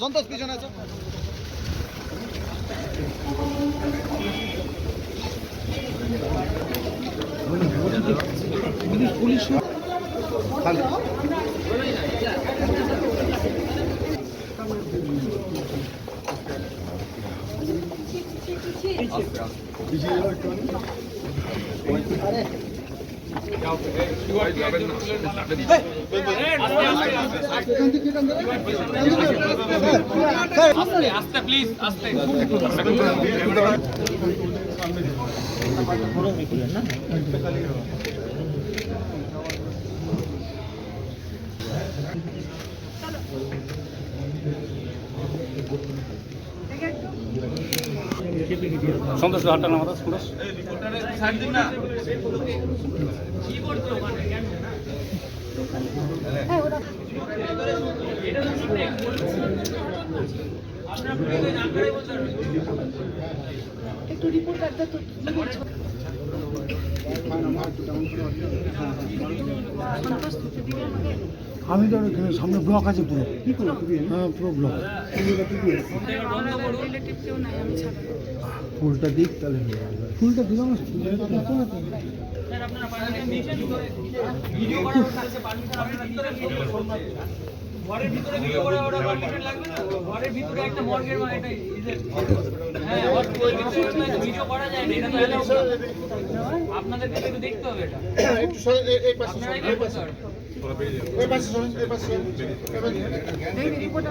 সন্তোষ পিছনে আছে। পুলিশ আস্তে প্লিজ আস্তে সন্তোষ হাটটা নামাতা সন্তোষ কি করছো ওখানে একটু রিপোর্ট রাখতে তো আমি তো এখানে সামনে ব্লক আছে পুরো, হ্যাঁ পুরো ব্লক। রিলেটিভ কেউ নাই, আমি ছাড়া। ফুলটা দিক তাহলে ফুলটা দিলাম। স্যার আপনারা পারমিশন ভিডিও করার পারমিশন আপনারা ঘরের ভিতরে ভিডিও করা ওটা পারমিশন লাগবে না। ঘরের ভিতরে একটা মর্গের মানে এটা হ্যাঁ ভিডিও করা যায় না, এটা তো অ্যালাউ না। আপনাদেরকে একটু দেখতে হবে এটা একটু এই পাশে আপনারাই করতে পারবেন। এই পাশে এই পাশে রিপোর্টটা